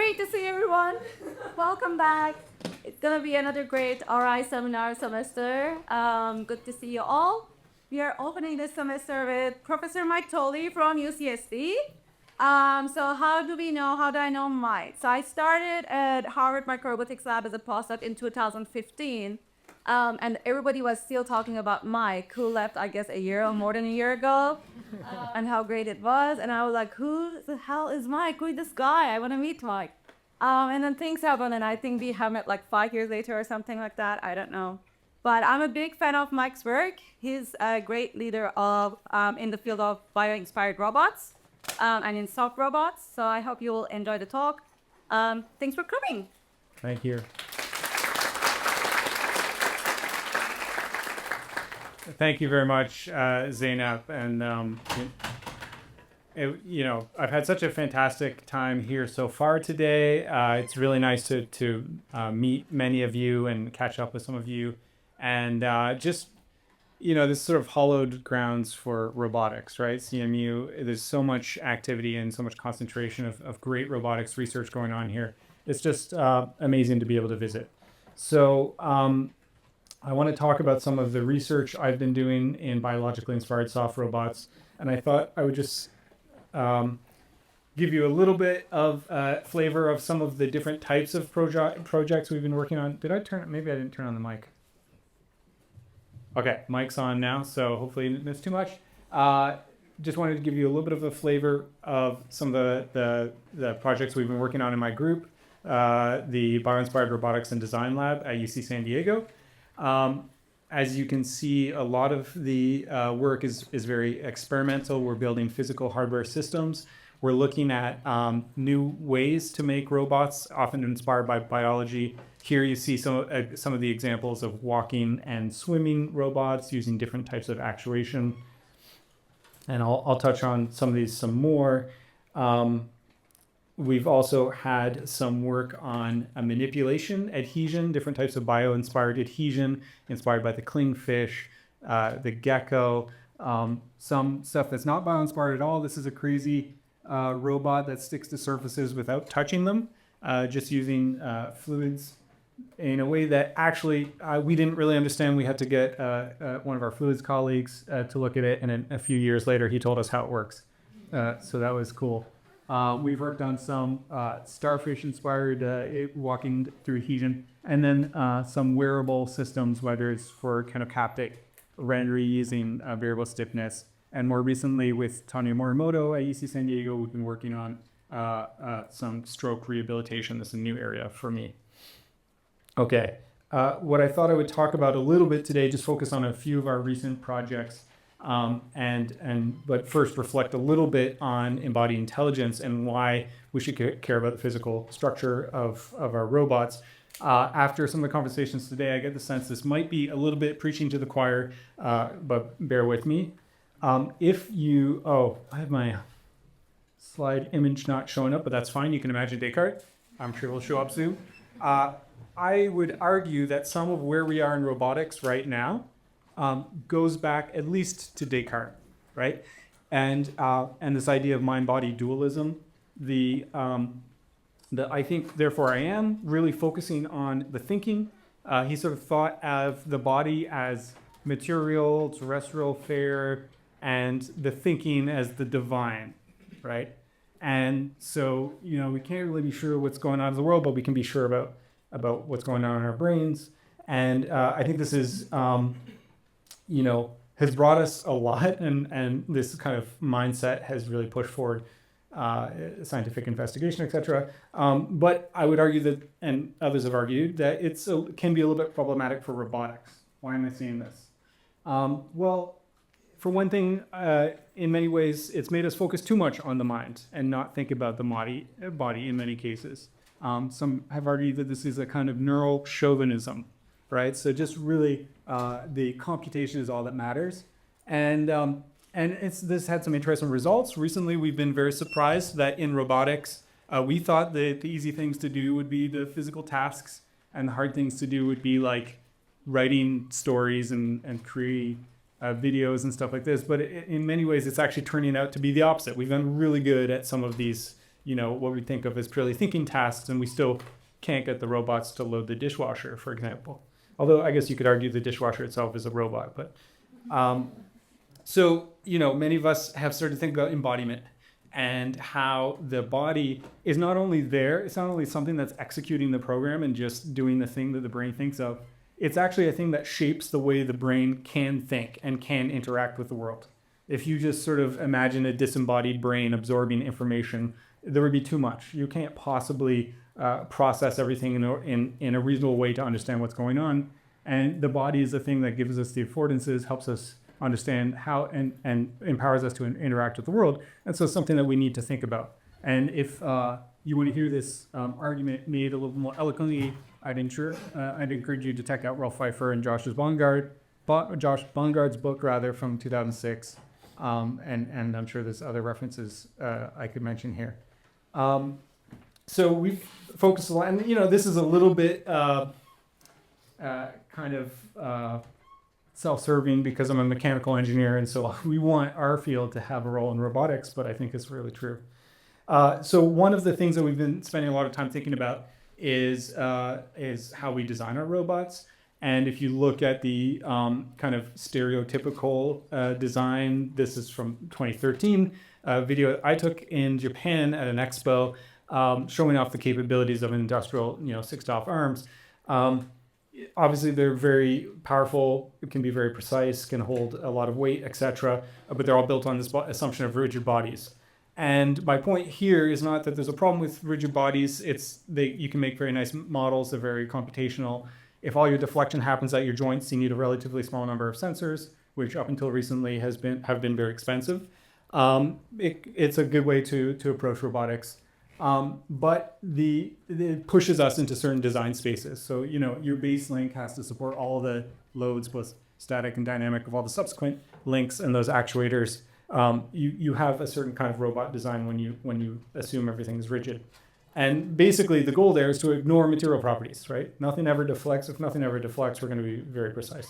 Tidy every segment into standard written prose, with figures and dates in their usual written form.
great to see everyone. Welcome back. It's going to be another great RI seminar semester. Good to see you all. We are opening this semester with Professor Mike Tolley from UCSD. So how do I know Mike? So I started at Harvard Microrobotics Lab as a postdoc in 2015. And everybody was still talking about Mike, who left, I guess, a year or more than a year ago, and how great it was. And I was like, who the hell is Mike? Who is this guy? I want to meet Mike. And then things happened, and I think we have met like 5 years later or something like that. I don't know. But I'm a big fan of Mike's work. He's a great leader of in the field of bioinspired robots and in soft robots. So I hope you will enjoy the talk. Thanks for coming. Thank you. Thank you very much, Zainab. And, I've had such a fantastic time here so far today. It's really nice to meet many of you and catch up with some of you. And this sort of hallowed grounds for robotics, right? CMU, there's so much activity and so much concentration of great robotics research going on here. It's just amazing to be able to visit. So, I want to talk about some of the research I've been doing in biologically inspired soft robots, and I thought I would just give you a little bit of flavor of some of the different types of projects we've been working on. Maybe I didn't turn on the mic. Okay, mic's on now, so hopefully you didn't miss too much. Just wanted to give you a little bit of a flavor of some of the projects we've been working on in my group, the Bioinspired Robotics and Design Lab at UC San Diego. As you can see, a lot of the work is very experimental. We're building physical hardware systems. We're looking at new ways to make robots, often inspired by biology. Here you see some of the examples of walking and swimming robots using different types of actuation. And I'll touch on some of these some more. We've also had some work on manipulation, adhesion, different types of bio-inspired adhesion, inspired by the clingfish, the gecko, some stuff that's not bio-inspired at all. This is a crazy robot that sticks to surfaces without touching them, just using fluids in a way that actually we didn't really understand. We had to get one of our fluids colleagues to look at it, and then a few years later he told us how it works. So that was cool. We've worked on some starfish-inspired walking through adhesion, and then some wearable systems, whether it's for kind of haptic rendering using variable stiffness. And more recently with Tanya Morimoto at UC San Diego, we've been working on some stroke rehabilitation. This is a new area for me. Okay, what I thought I would talk about a little bit today, just focus on a few of our recent projects. But first reflect a little bit on embodied intelligence and why we should care about the physical structure of our robots. After some of the conversations today, I get the sense this might be a little bit preaching to the choir, but bear with me. I have my slide image not showing up, but that's fine. You can imagine Descartes. I'm sure it will show up soon. I would argue that some of where we are in robotics right now goes back at least to Descartes, right? And this idea of mind-body dualism. I think, therefore, I am really focusing on the thinking. He sort of thought of the body as material, terrestrial, fair, and the thinking as the divine, right? And so, we can't really be sure what's going on in the world, but we can be sure about what's going on in our brains. And I think this is has brought us a lot, and this kind of mindset has really pushed forward scientific investigation, etc. But I would argue that, and others have argued, that it can be a little bit problematic for robotics. Why am I saying this? Well, for one thing, in many ways, it's made us focus too much on the mind and not think about the body in many cases. Some have argued that this is a kind of neural chauvinism, right? So just really the computation is all that matters. And this had some interesting results. Recently, we've been very surprised that in robotics, we thought that the easy things to do would be the physical tasks, and the hard things to do would be like writing stories and create videos and stuff like this. But in many ways, it's actually turning out to be the opposite. We've been really good at some of these what we think of as purely thinking tasks, and we still can't get the robots to load the dishwasher, for example. Although I guess you could argue the dishwasher itself is a robot. But so, many of us have started to think about embodiment and how the body is not only there, it's not only something that's executing the program and just doing the thing that the brain thinks of, it's actually a thing that shapes the way the brain can think and can interact with the world. If you just sort of imagine a disembodied brain absorbing information, there would be too much. You can't possibly process everything in a reasonable way to understand what's going on. And the body is the thing that gives us the affordances, helps us understand how, and empowers us to interact with the world. And so it's something that we need to think about. And if you want to hear this argument made a little more eloquently, I'd encourage you to check out Ralph Pfeiffer and Josh Bongard's book from 2006. And I'm sure there's other references I could mention here. So we've focused a lot, and this is a little bit kind of self-serving because I'm a mechanical engineer, and so we want our field to have a role in robotics, but I think it's really true. So one of the things that we've been spending a lot of time thinking about is how we design our robots. And if you look at the kind of stereotypical design, this is from 2013, a video I took in Japan at an expo showing off the capabilities of an industrial, 6-off arms. Obviously, they're very powerful, it can be very precise, can hold a lot of weight, etc. But they're all built on this assumption of rigid bodies. And my point here is not that there's a problem with rigid bodies. You can make very nice models, they're very computational. If all your deflection happens at your joints, you need a relatively small number of sensors, which up until recently have been very expensive. It's a good way to approach robotics. But it pushes us into certain design spaces. So, your base link has to support all the loads, both static and dynamic, of all the subsequent links and those actuators. You have a certain kind of robot design when you assume everything is rigid. And basically, the goal there is to ignore material properties, right? Nothing ever deflects. If nothing ever deflects, we're going to be very precise.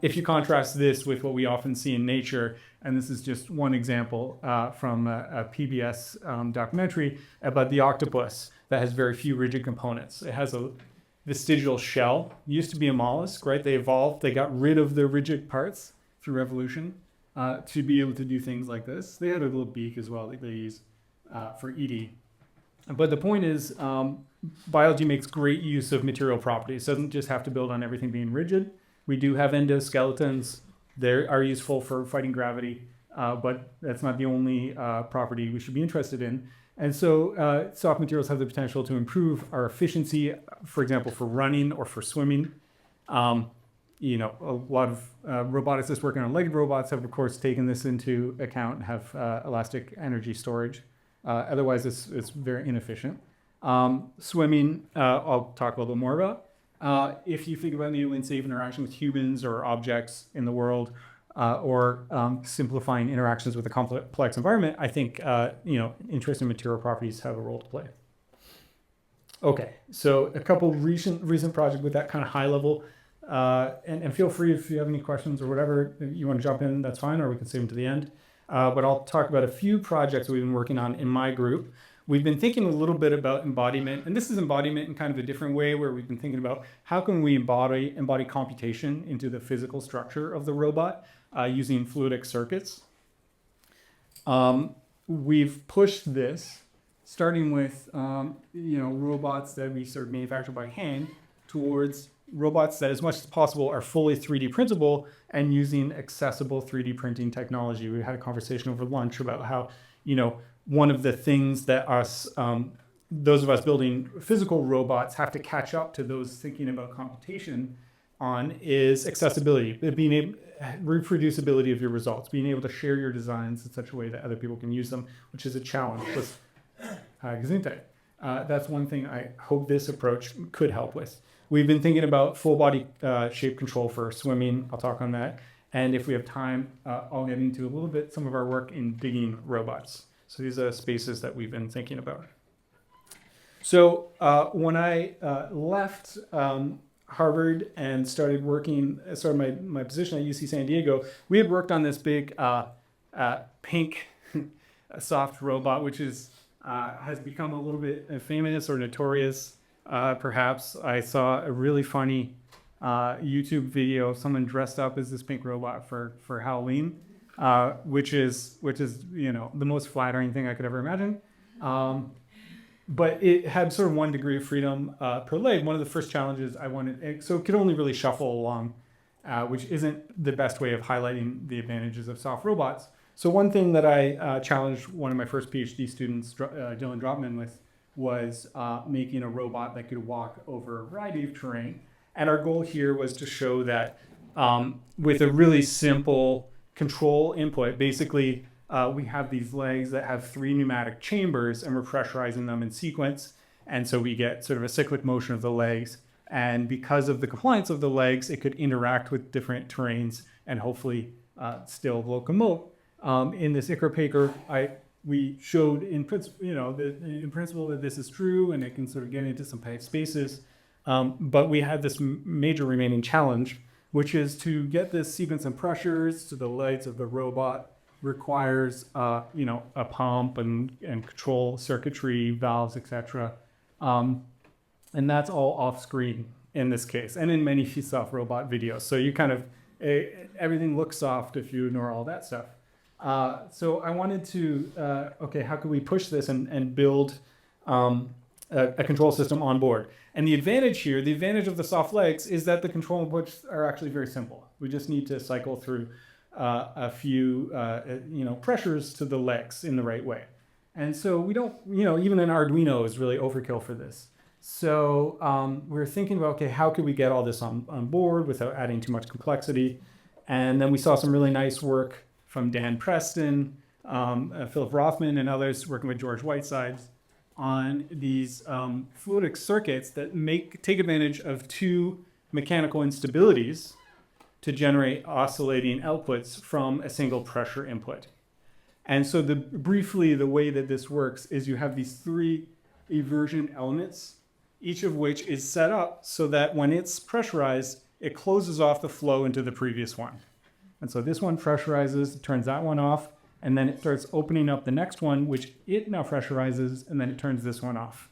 If you contrast this with what we often see in nature, and this is just one example from a PBS documentary about the octopus that has very few rigid components. It has a vestigial shell. It used to be a mollusk, right? They evolved. They got rid of the rigid parts through evolution to be able to do things like this. They had a little beak as well that they use for eating. But the point is, biology makes great use of material properties. It doesn't just have to build on everything being rigid. We do have endoskeletons. They are useful for fighting gravity, but that's not the only property we should be interested in. And so soft materials have the potential to improve our efficiency, for example, for running or for swimming. A lot of roboticists working on legged robots have, of course, taken this into account and have elastic energy storage. Otherwise, it's very inefficient. Swimming, I'll talk a little bit more about. If you think about enabling safe interaction with humans or objects in the world, or simplifying interactions with a complex environment, I think interesting material properties have a role to play. Okay, so a couple recent projects with that kind of high level, and feel free if you have any questions or whatever you want to jump in, that's fine, or we can save them to the end. But I'll talk about a few projects we've been working on in my group. We've been thinking a little bit about embodiment, and this is embodiment in kind of a different way, where we've been thinking about how can we embody computation into the physical structure of the robot using fluidic circuits. We've pushed this, starting with robots that we sort of manufacture by hand, towards robots that, as much as possible, are fully 3D printable and using accessible 3D printing technology. We had a conversation over lunch about how, one of the things that those of us building physical robots have to catch up to those thinking about computation on is accessibility, reproducibility of your results, being able to share your designs in such a way that other people can use them, which is a challenge. That's one thing I hope this approach could help with. We've been thinking about full body shape control for swimming. I'll talk on that. And if we have time, I'll get into a little bit some of our work in digging robots. So these are spaces that we've been thinking about. So when I left Harvard and started my position at UC San Diego, we had worked on this big pink soft robot, which is has become a little bit famous or notorious. Perhaps I saw a really funny YouTube video of someone dressed up as this pink robot for Halloween, which is the most flattering thing I could ever imagine. But it had sort of 1 degree of freedom per leg. One of the first challenges I wanted, so it could only really shuffle along, which isn't the best way of highlighting the advantages of soft robots. So one thing that I challenged one of my first PhD students, Dylan Dropman, with was making a robot that could walk over a variety of terrain. And our goal here was to show that with a really simple control input, basically we have these legs that have 3 pneumatic chambers and we're pressurizing them in sequence. And so we get sort of a cyclic motion of the legs. And because of the compliance of the legs, it could interact with different terrains and hopefully still locomote. In this ICRA paper, we showed in principle that this is true and it can sort of get into some tight spaces. But we had this major remaining challenge, which is to get this sequence and pressures to the legs of the robot requires a pump and control circuitry, valves, etc. And that's all off screen in this case, and in many soft robot videos. So you kind of, everything looks soft if you ignore all that stuff. So I wanted to, how could we push this and build a control system on board? And the advantage of the soft legs is that the control inputs are actually very simple. We just need to cycle through a few, pressures to the legs in the right way. And so we don't, even an Arduino is really overkill for this. So we're thinking about, how could we get all this on board without adding too much complexity? And then we saw some really nice work from Dan Preston, Philip Rothman, and others working with George Whiteside on these fluidic circuits that take advantage of 2 mechanical instabilities to generate oscillating outputs from a single pressure input. And so briefly, the way that this works is you have these 3 eversion elements, each of which is set up so that when it's pressurized, it closes off the flow into the previous one. And so this one pressurizes, turns that one off, and then it starts opening up the next one, which it now pressurizes, and then it turns this one off.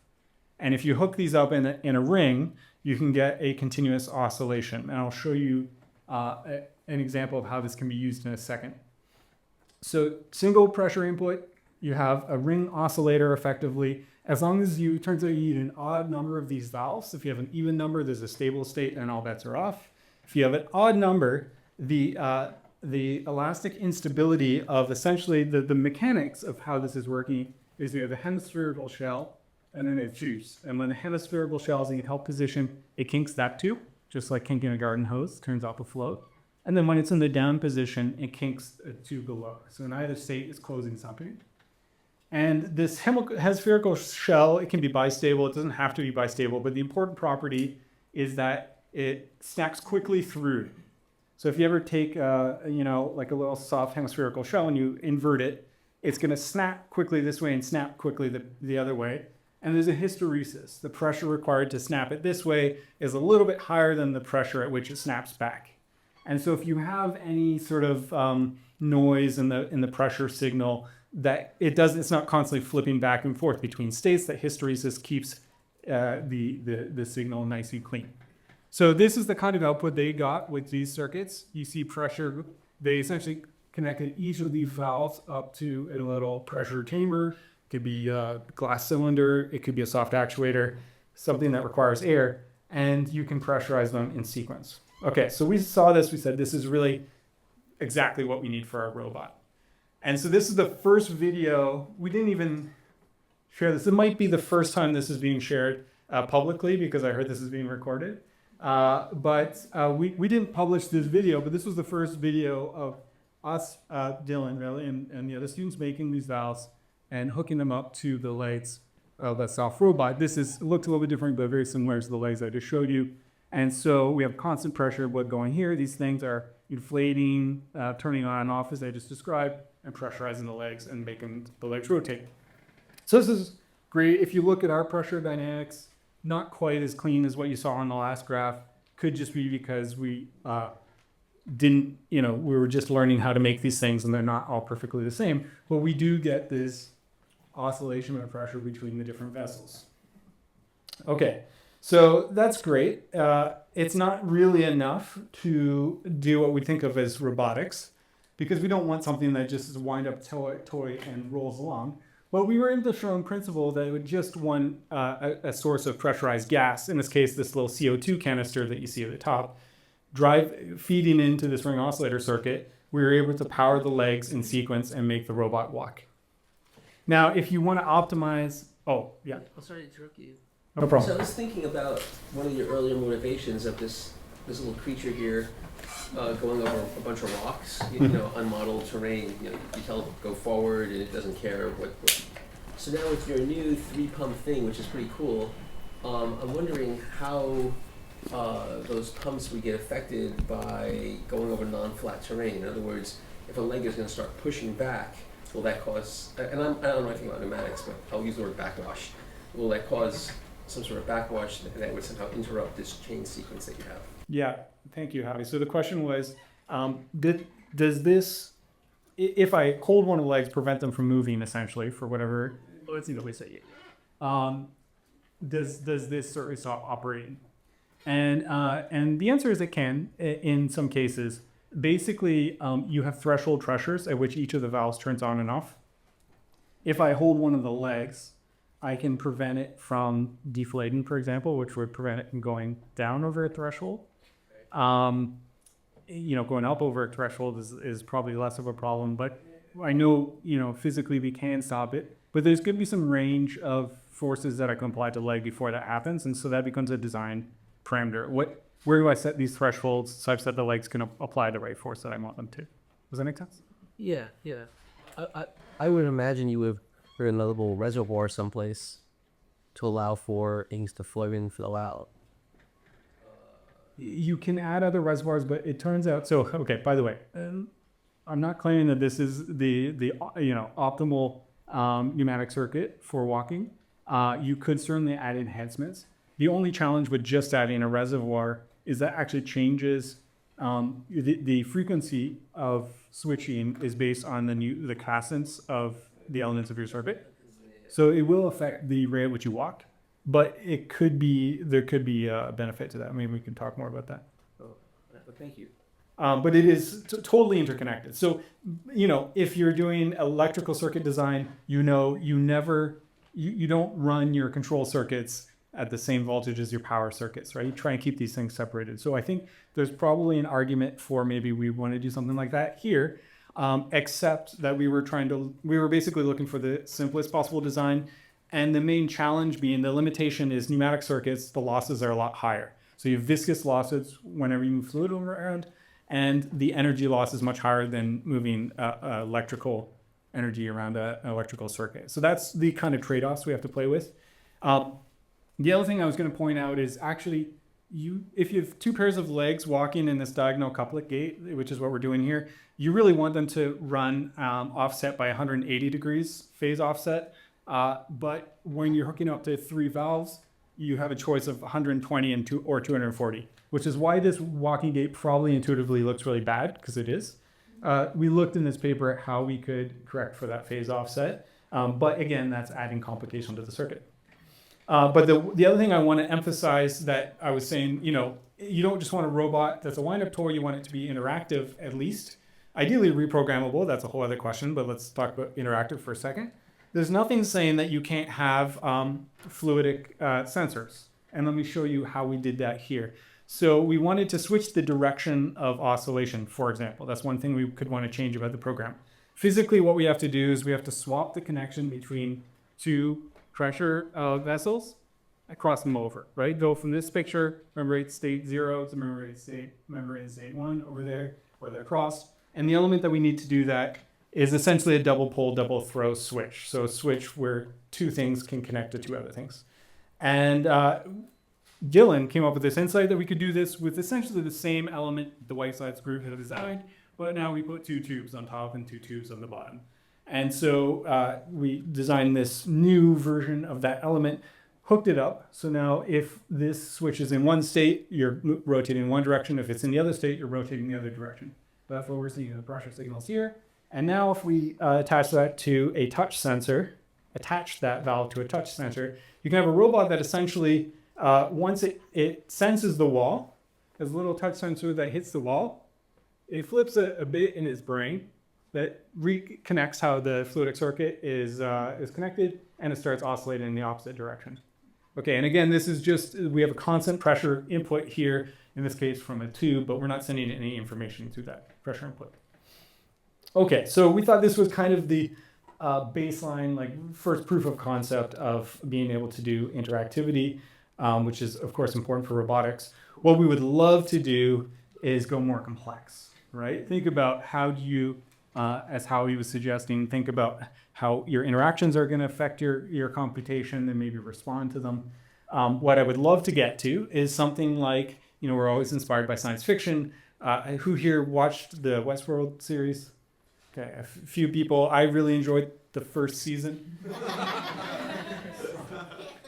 And if you hook these up in a ring, you can get a continuous oscillation. And I'll show you an example of how this can be used in a second. So single pressure input, you have a ring oscillator effectively. As long as turns out you need an odd number of these valves. If you have an even number, there's a stable state and all bets are off. If you have an odd number, the elastic instability of essentially the mechanics of how this is working is you have a hemispherical shell and then it shoots. And when the hemispherical shell is in help position, it kinks that too, just like kinking a garden hose, turns off a float. And then when it's in the down position, it kinks a tube below. So in either state, it's closing something. And this hemispherical shell, it can be bistable. It doesn't have to be bistable, but the important property is that it stacks quickly through. So if you ever take, like a little soft hemispherical shell and you invert it, it's going to snap quickly this way and snap quickly the other way. And there's a hysteresis. The pressure required to snap it this way is a little bit higher than the pressure at which it snaps back. And so if you have any sort of noise in the pressure signal, that it's not constantly flipping back and forth between states, that hysteresis keeps the signal nice and clean. So this is the kind of output they got with these circuits. You see pressure, they essentially connected each of these valves up to a little pressure chamber. It could be a glass cylinder, it could be a soft actuator, something that requires air, and you can pressurize them in sequence. Okay, so we saw this, we said this is really exactly what we need for our robot. And so this is the first video, we didn't even share this. It might be the first time this is being shared publicly because I heard this is being recorded. But we didn't publish this video, but this was the first video of us, Dylan, really, and the other students making these valves and hooking them up to the legs of the soft robot. This looked a little bit different, but very similar to the legs I just showed you. And so we have constant pressure of what going here. These things are inflating, turning on and off as I just described, and pressurizing the legs and making the legs rotate. So this is great. If you look at our pressure dynamics, not quite as clean as what you saw on the last graph. Could just be because we we were just learning how to make these things and they're not all perfectly the same. But we do get this oscillation of pressure between the different vessels. Okay, so that's great. It's not really enough to do what we think of as robotics, because we don't want something that just is a wind-up toy and rolls along. But we were able to show in principle that it would just want a source of pressurized gas, in this case, this little CO2 canister that you see at the top, feeding into this ring oscillator circuit. We were able to power the legs in sequence and make the robot walk. Now, if you want to optimize, oh, yeah. I'm sorry to interrupt you. No problem. So I was thinking about one of your earlier motivations of this little creature here going over a bunch of rocks, you know, unmodeled terrain. You know, you tell it to go forward and it doesn't care what. So now with your new 3-pump thing, which is pretty cool, I'm wondering how those pumps would get affected by going over non-flat terrain. In other words, if a leg is going to start pushing back, will that cause, and I don't know anything about pneumatics, but I'll use the word backwash. Will that cause some sort of backwash that would somehow interrupt this chain sequence that you have? Yeah, thank you, Javi. So the question was, does this, if I hold one of the legs, prevent them from moving essentially for whatever, let's see the way to say it. Does this certainly stop operating? And the answer is it can in some cases. Basically, you have threshold pressures at which each of the valves turns on and off. If I hold one of the legs, I can prevent it from deflating, for example, which would prevent it from going down over a threshold. You know, going up over a threshold is probably less of a problem, but I know, you know, physically we can stop it, but there's going to be some range of forces that I can apply to the leg before that happens, and so that becomes a design parameter. Where do I set these thresholds such that the legs can apply the right force that I want them to? Does that make sense? Yeah. I would imagine you would put in a little reservoir someplace to allow for things to flow in, flow out. You can add other reservoirs, but it turns out, so, okay, by the way, I'm not claiming that this is the you know, optimal pneumatic circuit for walking. You could certainly add enhancements. The only challenge with just adding a reservoir is that actually changes the frequency of switching is based on the capacitance of the elements of your circuit. So it will affect the rate at which you walk, but there could be a benefit to that. Maybe we can talk more about that. Oh, thank you. But it is totally interconnected. So, you know, if you're doing electrical circuit design, you know, you don't run your control circuits at the same voltage as your power circuits, right? You try and keep these things separated. So I think there's probably an argument for maybe we want to do something like that here, except that we were basically looking for the simplest possible design. And the main challenge being the limitation is pneumatic circuits, the losses are a lot higher. So you have viscous losses whenever you move fluid around, and the energy loss is much higher than moving electrical energy around an electrical circuit. So that's the kind of trade-offs we have to play with. The other thing I was going to point out is actually, if you have two pairs of legs walking in this diagonal couplet gait, which is what we're doing here, you really want them to run offset by 180 degrees phase offset. But when you're hooking up to 3 valves, you have a choice of 120 or 240, which is why this walking gait probably intuitively looks really bad, because it is. We looked in this paper at how we could correct for that phase offset. But again, that's adding complication to the circuit. But the other thing I want to emphasize that I was saying, you know, you don't just want a robot that's a wind-up toy, you want it to be interactive at least. Ideally reprogrammable, that's a whole other question, but let's talk about interactive for a second. There's nothing saying that you can't have fluidic sensors. And let me show you how we did that here. So we wanted to switch the direction of oscillation, for example. That's one thing we could want to change about the program. Physically, what we have to do is we have to swap the connection between two pressure vessels and cross them over, right? Go from this picture, membrane state 0 to membrane state 1 over there, where they're crossed. And the element that we need to do that is essentially a double pole, double throw switch. So a switch where two things can connect to two other things. And Dylan came up with this insight that we could do this with essentially the same element the White Sides group had designed, but now we put 2 tubes on top and 2 tubes on the bottom. And so we designed this new version of that element, hooked it up. So now if this switch is in one state, you're rotating in one direction. If it's in the other state, you're rotating the other direction. That's what we're seeing in the pressure signals here. And now if we attach that to a touch sensor, attach that valve to a touch sensor. You can have a robot that essentially, once it senses the wall, there's a little touch sensor that hits the wall. It flips a bit in its brain that reconnects how the fluidic circuit is connected, and it starts oscillating in the opposite direction. Okay, and again, this is just, we have a constant pressure input here, in this case from a tube, but we're not sending any information through that pressure input. Okay, so we thought this was kind of the baseline, like first proof of concept of being able to do interactivity, which is of course important for robotics. What we would love to do is go more complex, right? Think about how do you, as Howie was suggesting, think about how your interactions are going to affect your computation and maybe respond to them. What I would love to get to is something like, we're always inspired by science fiction. Who here watched the Westworld series? Okay, a few people. I really enjoyed the first season.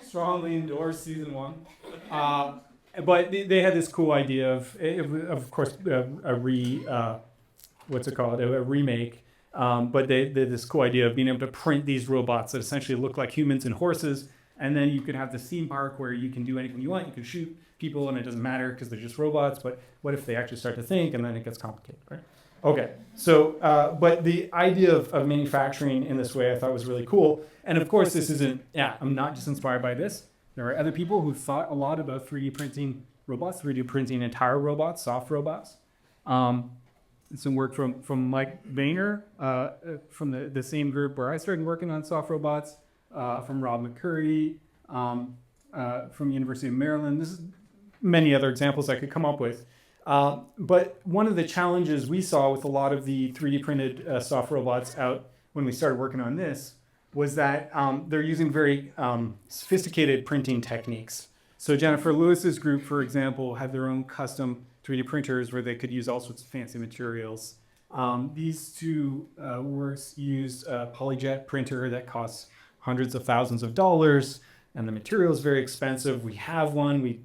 Strongly endorse season 1. But they had this cool idea of course, a remake. But they had this cool idea of being able to print these robots that essentially look like humans and horses. And then you could have this theme park where you can do anything you want. You can shoot people and it doesn't matter because they're just robots. But what if they actually start to think, and then it gets complicated, right? Okay, so, but the idea of manufacturing in this way I thought was really cool. And of course, this isn't, I'm not just inspired by this. There are other people who thought a lot about 3D printing robots, 3D printing entire robots, soft robots. Some work from Mike Boehner, from the same group where I started working on soft robots, from Rob McCurry, from University of Maryland. This is many other examples I could come up with. But one of the challenges we saw with a lot of the 3D printed soft robots out when we started working on this was that they're using very sophisticated printing techniques. So Jennifer Lewis's group, for example, had their own custom 3D printers where they could use all sorts of fancy materials. These two works use a PolyJet printer that costs hundreds of thousands of dollars, and the material is very expensive. We have one, we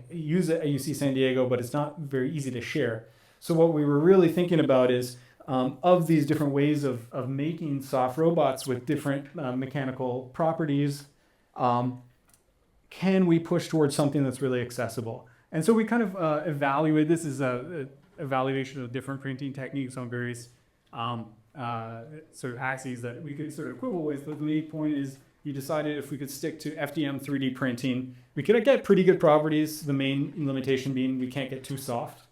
use it at UC San Diego, but it's not very easy to share. So what we were really thinking about is, of these different ways of making soft robots with different mechanical properties, can we push towards something that's really accessible? And so we kind of evaluate, this is a evaluation of different printing techniques on various sort of axes that we could sort of quibble with, but the main point is you decided if we could stick to FDM 3D printing, we could get pretty good properties, the main limitation being we can't get too soft,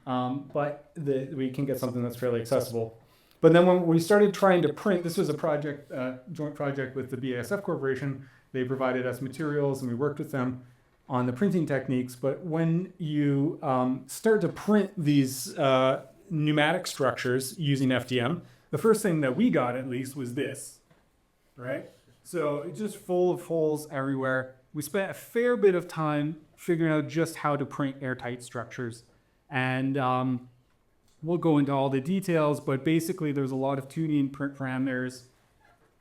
but we can get something that's fairly accessible. But then when we started trying to print, this was a project, joint project with the BASF Corporation. They provided us materials and we worked with them on the printing techniques. But when you start to print these pneumatic structures using FDM, the first thing that we got at least was this, right? So it's just full of holes everywhere. We spent a fair bit of time figuring out just how to print airtight structures. And we'll go into all the details, but basically there's a lot of tuning parameters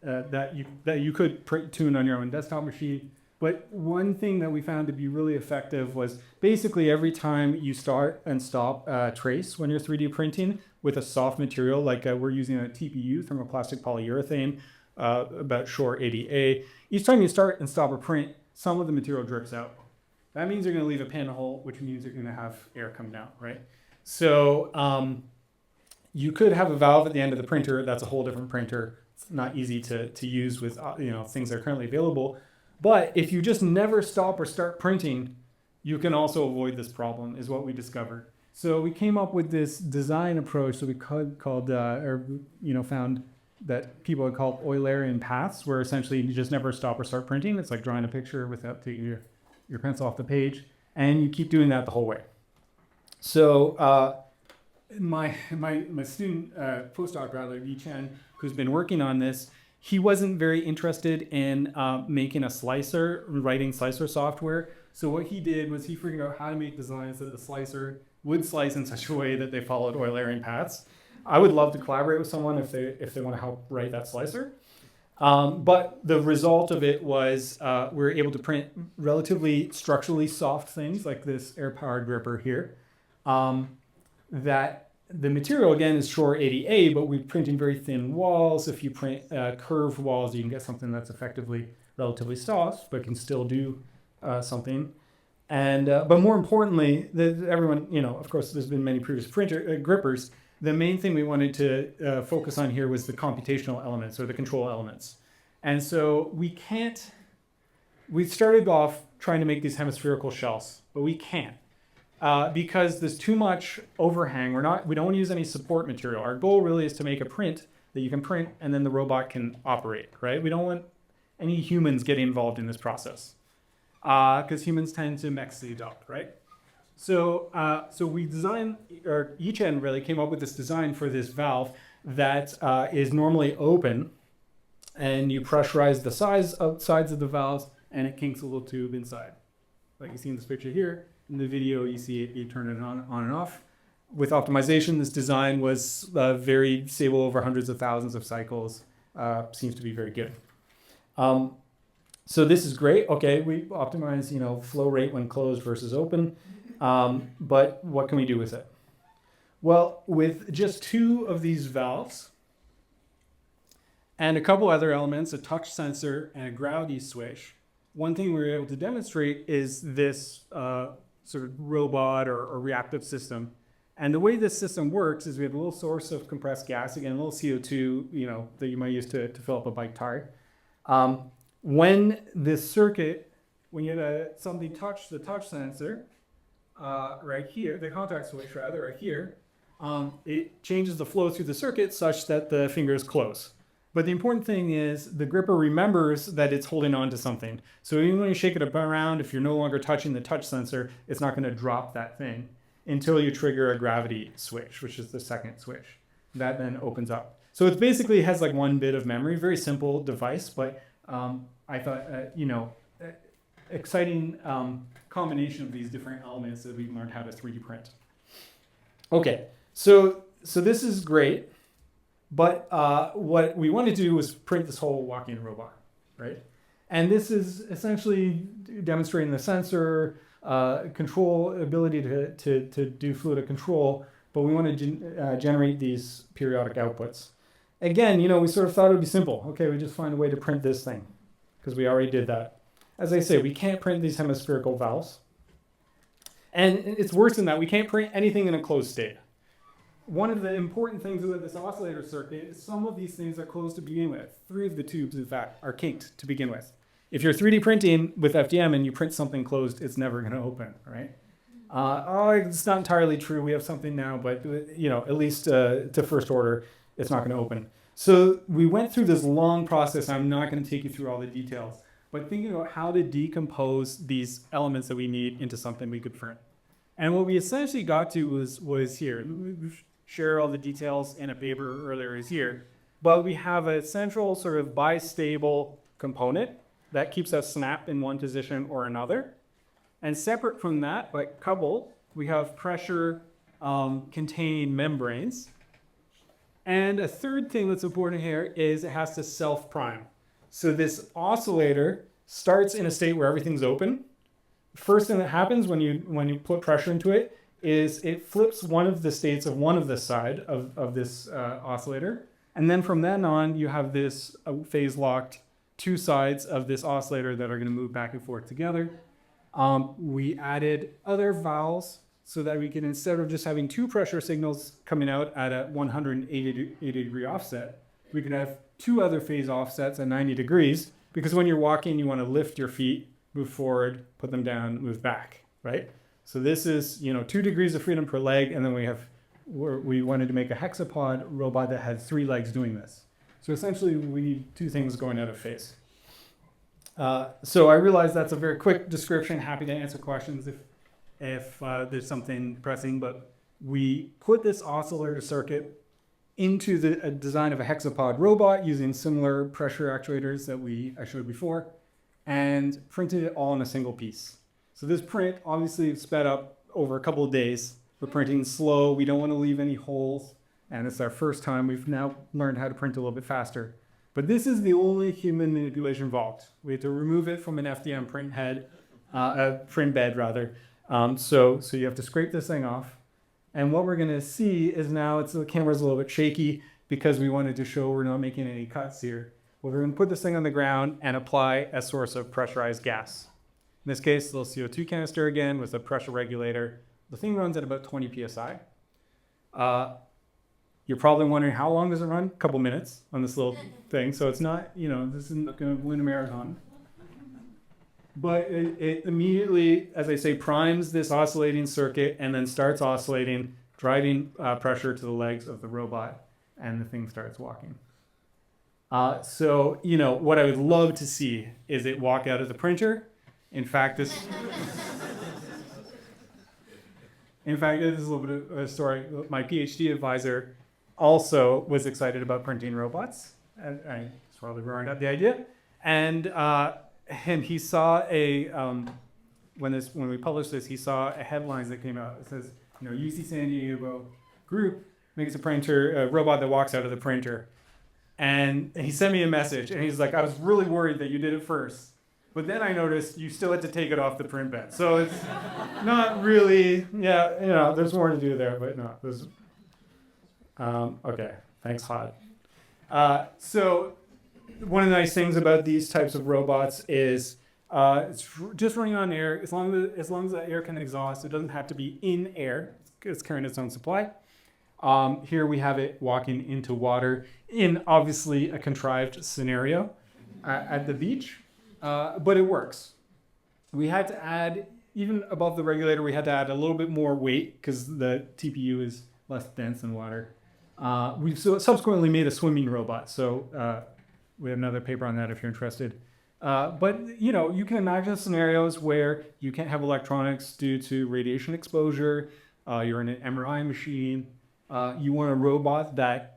that you could tune on your own desktop machine. But one thing that we found to be really effective was basically every time you start and stop a trace when you're 3D printing with a soft material, like we're using a TPU, thermoplastic polyurethane, about short 80A. Each time you start and stop a print, some of the material drips out. That means you're going to leave a pinhole, which means you're going to have air come down, right? So you could have a valve at the end of the printer. That's a whole different printer. It's not easy to use with things that are currently available. But if you just never stop or start printing, you can also avoid this problem, is what we discovered. So we came up with this design approach that we found that people would call Eulerian paths, where essentially you just never stop or start printing. It's like drawing a picture without taking your pencil off the page, and you keep doing that the whole way. So my student, postdoc rather, Yi Chen, who's been working on this, he wasn't very interested in making a slicer, writing slicer software. So what he did was he figured out how to make designs that the slicer would slice in such a way that they followed Eulerian paths. I would love to collaborate with someone if they want to help write that slicer. But the result of it was we were able to print relatively structurally soft things like this air-powered gripper here that the material again is Shore 80A, but we're printing very thin walls. If you print curved walls, you can get something that's effectively relatively soft, but can still do something. And but more importantly, everyone, of course, there's been many previous grippers. The main thing we wanted to focus on here was the computational elements or the control elements. And so we started off trying to make these hemispherical shells, but we can't. Because there's too much overhang. We don't want to use any support material. Our goal really is to make a print that you can print and then the robot can operate, right? We don't want any humans getting involved in this process because humans tend to mess these up, right? So we designed, or each end really came up with this design for this valve that is normally open, and you pressurize the sides of the valves and it kinks a little tube inside. Like you see in this picture here. In the video, you see it, you turn it on and off. With optimization, this design was very stable over hundreds of thousands of cycles. Seems to be very good. So this is great. Okay, we optimize, flow rate when closed versus open. But what can we do with it? Well, with just 2 of these valves and a couple other elements, a touch sensor and a gravity switch, one thing we were able to demonstrate is this sort of robot or reactive system. And the way this system works is we have a little source of compressed gas, again, a little CO2, that you might use to fill up a bike tire. When this circuit, when you let something touch the touch sensor, right here, the contact switch rather, right here, it changes the flow through the circuit such that the fingers close. But the important thing is the gripper remembers that it's holding on to something. So even when you shake it around, if you're no longer touching the touch sensor, it's not going to drop that thing until you trigger a gravity switch, which is the second switch. That then opens up. So it basically has like 1 bit of memory, very simple device, but I thought, exciting combination of these different elements that we learned how to 3D print. Okay, so this is great. But what we wanted to do was print this whole walking robot, right? And this is essentially demonstrating the sensor control ability to do fluidic control, but we wanted to generate these periodic outputs. Again, we sort of thought it would be simple. Okay, we just find a way to print this thing because we already did that. As I say, we can't print these hemispherical valves. And it's worse than that. We can't print anything in a closed state. One of the important things with this oscillator circuit is some of these things are closed to begin with. 3 of the tubes, in fact, are kinked to begin with. If you're 3D printing with FDM and you print something closed, it's never going to open, right? It's not entirely true. We have something now, but at least to first order, it's not going to open. So we went through this long process. I'm not going to take you through all the details, but thinking about how to decompose these elements that we need into something we could print. And what we essentially got to was here. Share all the details in a paper earlier this year, but we have a central sort of bistable component that keeps us snapped in one position or another. And separate from that, but coupled, we have pressure contained membranes. And a third thing that's important here is it has to self-prime. So this oscillator starts in a state where everything's open. First thing that happens when you put pressure into it is it flips one of the states of one of the side of this oscillator. And then from then on, you have this phase-locked 2 sides of this oscillator that are going to move back and forth together. We added other valves so that we can, instead of just having 2 pressure signals coming out at a 180 degree offset, we can have 2 other phase offsets at 90 degrees, because when you're walking, you want to lift your feet, move forward, put them down, move back, right? So this is, 2 degrees of freedom per leg, and then we wanted to make a hexapod robot that had 3 legs doing this. So essentially, we need 2 things going out of phase. So I realize that's a very quick description. Happy to answer questions if there's something pressing, but we put this oscillator circuit into the design of a hexapod robot using similar pressure actuators that I showed before, and printed it all in a single piece. So this print obviously sped up over a couple of days. We're printing slow. We don't want to leave any holes. And it's our first time. We've now learned how to print a little bit faster. But this is the only human manipulation involved. We had to remove it from an FDM print bed rather. So you have to scrape this thing off. And what we're going to see is now the camera's a little bit shaky because we wanted to show we're not making any cuts here. Well, we're going to put this thing on the ground and apply a source of pressurized gas. In this case, a little CO2 canister again with a pressure regulator. The thing runs at about 20 psi. You're probably wondering how long does it run? A couple minutes on this little thing. So it's not, this isn't going to win a marathon. But it immediately, as I say, primes this oscillating circuit and then starts oscillating, driving pressure to the legs of the robot, and the thing starts walking. So, what I would love to see is it walk out of the printer. In fact, this is a little bit of a story. My PhD advisor also was excited about printing robots. And I probably ruined up the idea. And he saw when we published this, he saw a headlines that came out. It says, UC San Diego group makes a robot that walks out of the printer. And he sent me a message, and he's like, I was really worried that you did it first. But then I noticed you still had to take it off the print bed. So it's not really, there's more to do there, but no. Okay, thanks, Hod. So one of the nice things about these types of robots is it's just running on air. As long as the air can exhaust, it doesn't have to be in air. It's carrying its own supply. Here we have it walking into water in obviously a contrived scenario at the beach, but it works. We had to add, even above the regulator, we had to add a little bit more weight because the TPU is less dense than water. We've subsequently made a swimming robot, so we have another paper on that if you're interested. But you can imagine scenarios where you can't have electronics due to radiation exposure. You're in an MRI machine. You want a robot that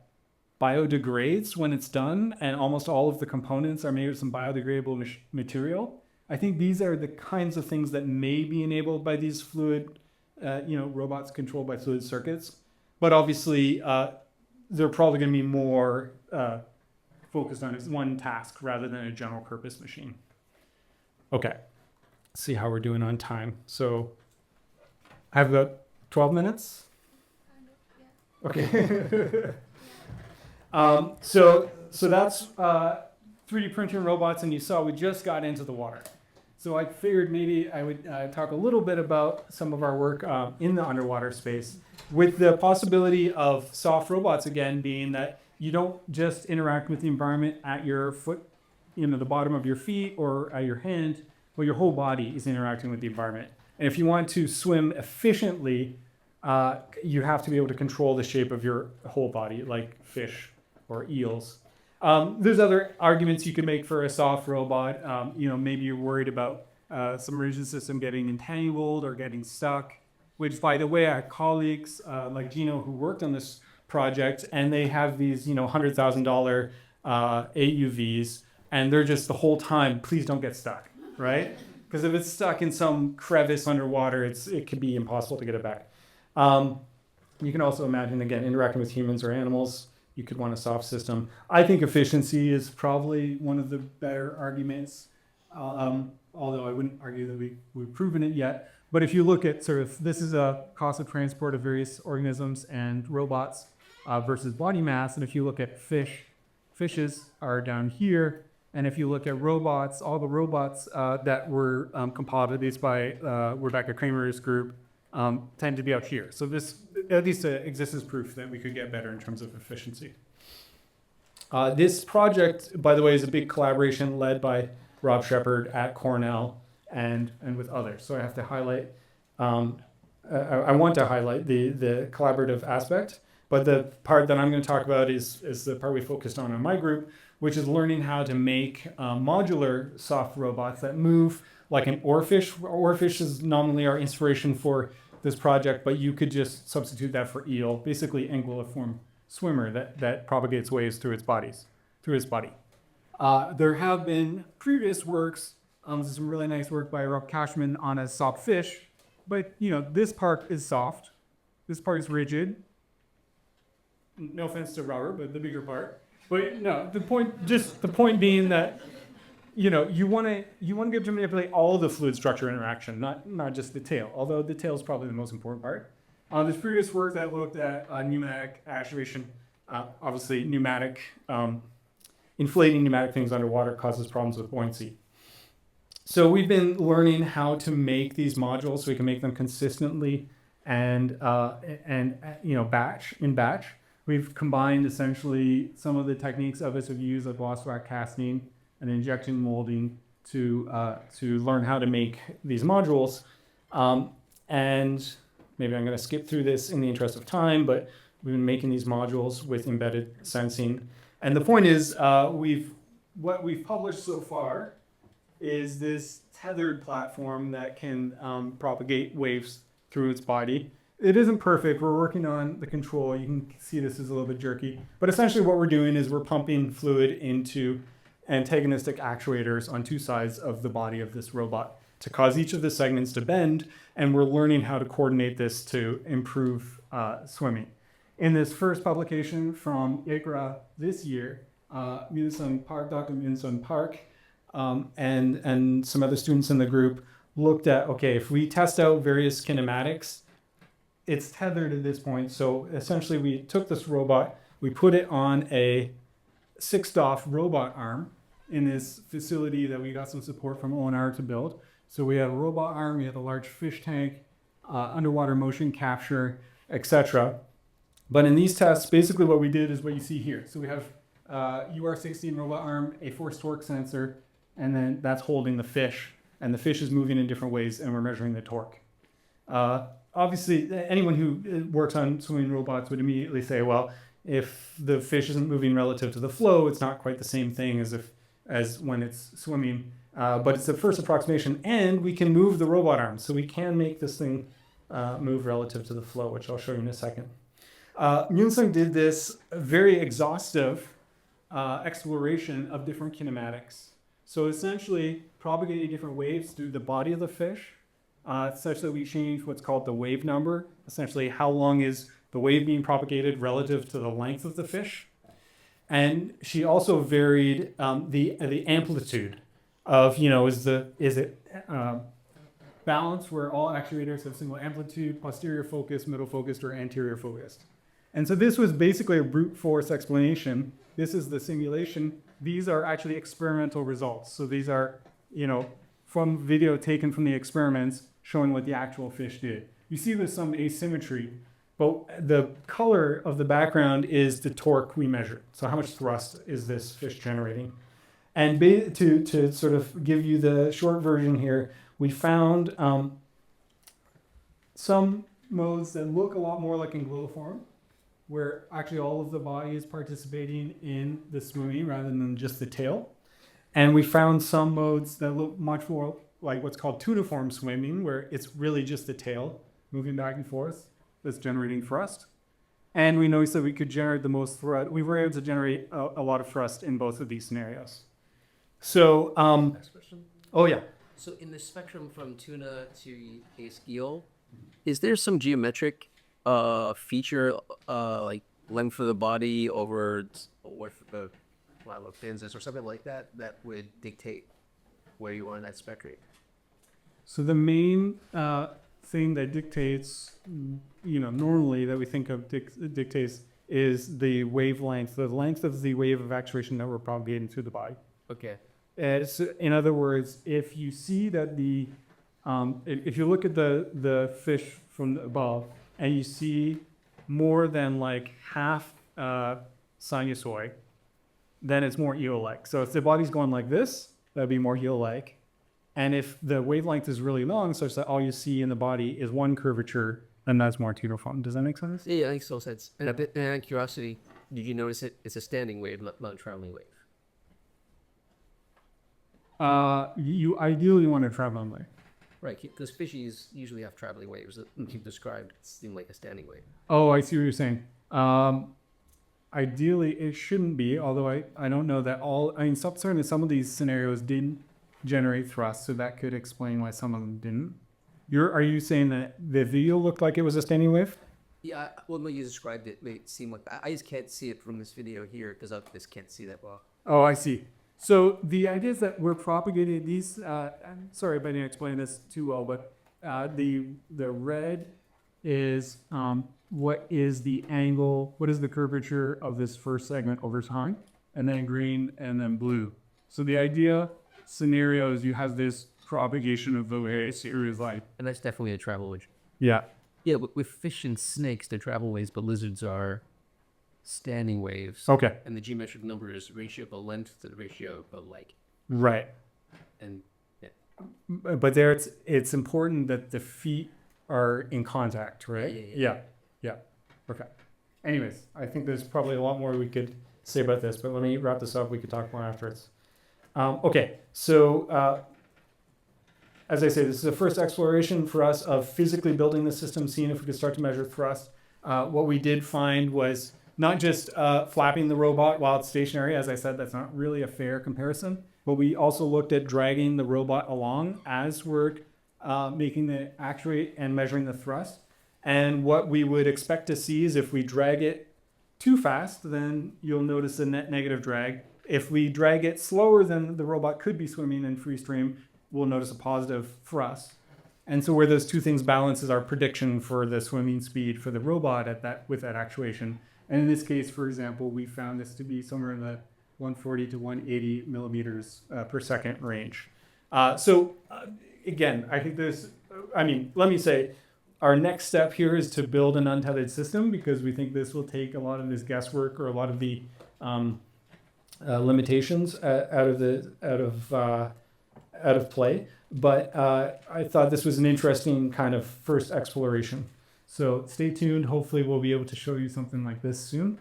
biodegrades when it's done, and almost all of the components are made of some biodegradable material. I think these are the kinds of things that may be enabled by these fluid, robots controlled by fluid circuits. But obviously, they're probably going to be more focused on one task rather than a general purpose machine. Okay, let's see how we're doing on time. So I have about 12 minutes. Okay. So that's 3D printing robots, and you saw we just got into the water. So I figured maybe I would talk a little bit about some of our work in the underwater space, with the possibility of soft robots again being that you don't just interact with the environment at your foot, the bottom of your feet or at your hand, but your whole body is interacting with the environment. And if you want to swim efficiently, you have to be able to control the shape of your whole body, like fish or eels. There's other arguments you can make for a soft robot. Maybe you're worried about submersion system getting entangled or getting stuck, which, by the way, I have colleagues like Gino who worked on this project, and they have these, $100,000 AUVs, and they're just the whole time, please don't get stuck, right? Because if it's stuck in some crevice underwater, it could be impossible to get it back. You can also imagine, again, interacting with humans or animals. You could want a soft system. I think efficiency is probably one of the better arguments, although I wouldn't argue that we've proven it yet. But if you look at this is a cost of transport of various organisms and robots versus body mass. And if you look at fishes are down here. And if you look at robots, all the robots that were compiled, at least by Rebecca Kramer's group, tend to be out here. So this at least exists as proof that we could get better in terms of efficiency. This project, by the way, is a big collaboration led by Rob Shepard at Cornell and with others. So I have to highlight, I want to highlight the collaborative aspect, but the part that I'm going to talk about is the part we focused on in my group, which is learning how to make modular soft robots that move like an oarfish. Oarfish is nominally our inspiration for this project, but you could just substitute that for eel, basically anguilliform swimmer that propagates waves through its body. There have been previous works, there's some really nice work by Rob Cashman on a soft fish, but this part is soft, this part is rigid. No offense to Robert, but the bigger part. But no, the point being that you want to be able to manipulate all the fluid structure interaction, not just the tail. Although the tail is probably the most important part. There's previous work that looked at pneumatic actuation. Obviously, inflating pneumatic things underwater causes problems with buoyancy. So we've been learning how to make these modules so we can make them consistently and batch. We've combined essentially some of the techniques others have used, like lost rack casting and injection molding, to learn how to make these modules. And maybe I'm going to skip through this in the interest of time, but we've been making these modules with embedded sensing. And the point is, what we've published so far is this tethered platform that can propagate waves through its body. It isn't perfect. We're working on the control. You can see this is a little bit jerky. But essentially what we're doing is we're pumping fluid into antagonistic actuators on two sides of the body of this robot to cause each of the segments to bend, and we're learning how to coordinate this to improve swimming. In this first publication from ICRA this year, Dr. Myun-Sun Park, and some other students in the group looked at, okay, if we test out various kinematics, it's tethered at this point. So essentially we took this robot, we put it on a 6-DOF robot arm in this facility that we got some support from ONR to build. So we had a robot arm, we had a large fish tank, underwater motion capture, etc. But in these tests, basically what we did is what you see here. So we have UR16 robot arm, a force torque sensor, and then that's holding the fish. And the fish is moving in different ways, and we're measuring the torque. Obviously, anyone who works on swimming robots would immediately say, well, if the fish isn't moving relative to the flow, it's not quite the same thing as when it's swimming. But it's the first approximation, and we can move the robot arm. So we can make this thing move relative to the flow, which I'll show you in a second. Myun-Sun did this very exhaustive exploration of different kinematics. So essentially propagating different waves through the body of the fish, such that we change what's called the wave number. Essentially, how long is the wave being propagated relative to the length of the fish? And she also varied the amplitude of, is it balanced where all actuators have single amplitude, posterior focused, middle focused, or anterior focused. And so this was basically a brute force explanation. This is the simulation. These are actually experimental results. So these are, from video taken from the experiments showing what the actual fish did. You see there's some asymmetry, but the color of the background is the torque we measured. So how much thrust is this fish generating? And to sort of give you the short version here, we found some modes that look a lot more like anguilliform, where actually all of the body is participating in the swimming rather than just the tail. And we found some modes that look much more like what's called tuniform swimming, where it's really just the tail moving back and forth that's generating thrust. And we noticed that we could generate the most thrust. We were able to generate a lot of thrust in both of these scenarios. So, Next question. oh yeah. So in the spectrum from tuna to a scale, is there some geometric feature like length of the body over what the fins is or something like that would dictate where you are in that spectrum? So the main thing that dictates, normally that we think of dictates is the wavelength, the length of the wave of actuation that we're propagating through the body. Okay. In other words, if you see that if you look at the fish from above and you see more than like half sinusoid, then it's more eel-like. So if the body's going like this, that'd be more eel-like. And if the wavelength is really long, such that all you see in the body is one curvature, then that's more tuniform. Does that make sense? Yeah, that makes total sense. And out of curiosity, did you notice it's a standing wave, not a traveling wave? You ideally want to travel on. Right, because fishies usually have traveling waves that you've described seem like a standing wave. Oh, I see what you're saying. Ideally, it shouldn't be, although I don't know that certainly some of these scenarios didn't generate thrust, so that could explain why some of them didn't. Are you saying that the video looked like it was a standing wave? Yeah, well, when you described it, it seemed like I just can't see it from this video here because I just can't see that well. Oh, I see. So the idea is that we're propagating these. I'm sorry if I didn't explain this too well, but the red is what is the angle, what is the curvature of this first segment over time, and then green and then blue. So the idea scenario is you have this propagation of the various series life. And that's definitely a travel wave. Yeah. Yeah, with fish and snakes, they're travel waves, but lizards are standing waves. Okay. And the geometric number is ratio of the length to the ratio of the leg. Right. And yeah. But there it's important that the feet are in contact, right? Yeah. Yeah. Okay. Anyways, I think there's probably a lot more we could say about this, but let me wrap this up. We could talk more afterwards. Okay. So as I say, this is the first exploration for us of physically building the system, seeing if we could start to measure thrust. What we did find was not just flapping the robot while it's stationary. As I said, that's not really a fair comparison. But we also looked at dragging the robot along as we're making the actuate and measuring the thrust. And what we would expect to see is if we drag it too fast, then you'll notice a net negative drag. If we drag it slower than the robot could be swimming in free stream, we'll notice a positive thrust. And so where those two things balance is our prediction for the swimming speed for the robot with that actuation. And in this case, for example, we found this to be somewhere in the 140 to 180 millimeters per second range. Again, I think let me say, our next step here is to build an untethered system because we think this will take a lot of this guesswork or a lot of the limitations out of play. But I thought this was an interesting kind of first exploration. So stay tuned. Hopefully we'll be able to show you something like this soon.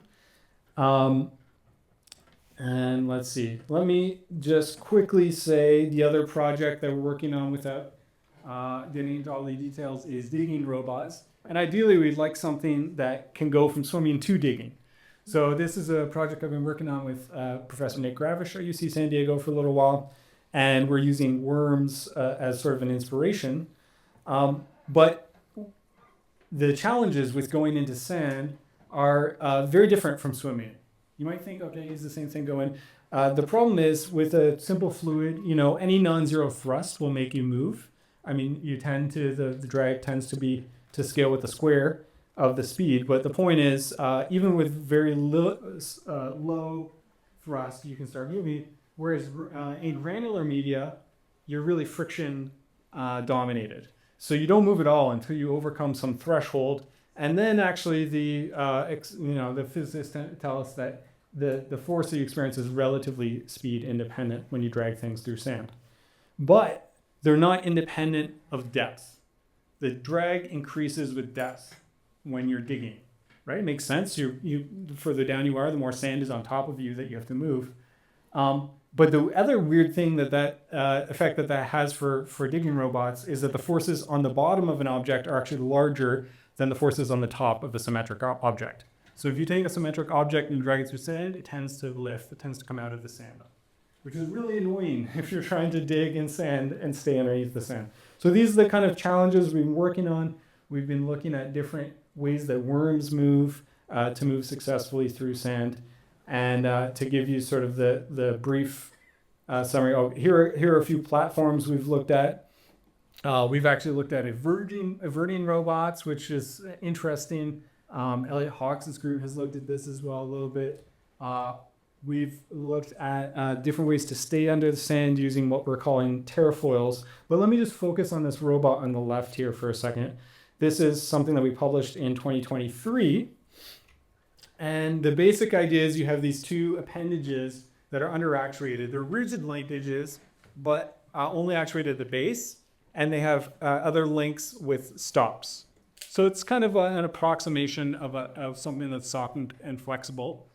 And let's see. Let me just quickly say the other project that we're working on without getting into all the details is digging robots. And ideally we'd like something that can go from swimming to digging. So this is a project I've been working on with Professor Nick Gravish at UC San Diego for a little while. And we're using worms as sort of an inspiration. But the challenges with going into sand are very different from swimming. You might think, okay, it's the same thing going. The problem is with a simple fluid, any non-zero thrust will make you move. I mean, the drag tends to scale with the square of the speed. But the point is, even with very low thrust, you can start moving. Whereas in granular media, you're really friction dominated. So you don't move at all until you overcome some threshold. And then actually the physicists tell us that the force that you experience is relatively speed independent when you drag things through sand. But they're not independent of depth. The drag increases with depth when you're digging, right? It makes sense. The further down you are, the more sand is on top of you that you have to move. But the other weird thing that effect that has for digging robots is that the forces on the bottom of an object are actually larger than the forces on the top of a symmetric object. So if you take a symmetric object and drag it through sand, it tends to lift, it tends to come out of the sand, which is really annoying if you're trying to dig in sand and stay underneath the sand. So these are the kind of challenges we've been working on. We've been looking at different ways that worms move to move successfully through sand. And to give you sort of the brief summary, here are a few platforms we've looked at. We've actually looked at averting robots, which is interesting. Elliot Hawks' group has looked at this as well a little bit. We've looked at different ways to stay under the sand using what we're calling terrafoils. But let me just focus on this robot on the left here for a second. This is something that we published in 2023. And the basic idea is you have these two appendages that are under-actuated. They're rigid linkages, but only actuated at the base. And they have other links with stops. So it's kind of an approximation of something that's soft and flexible.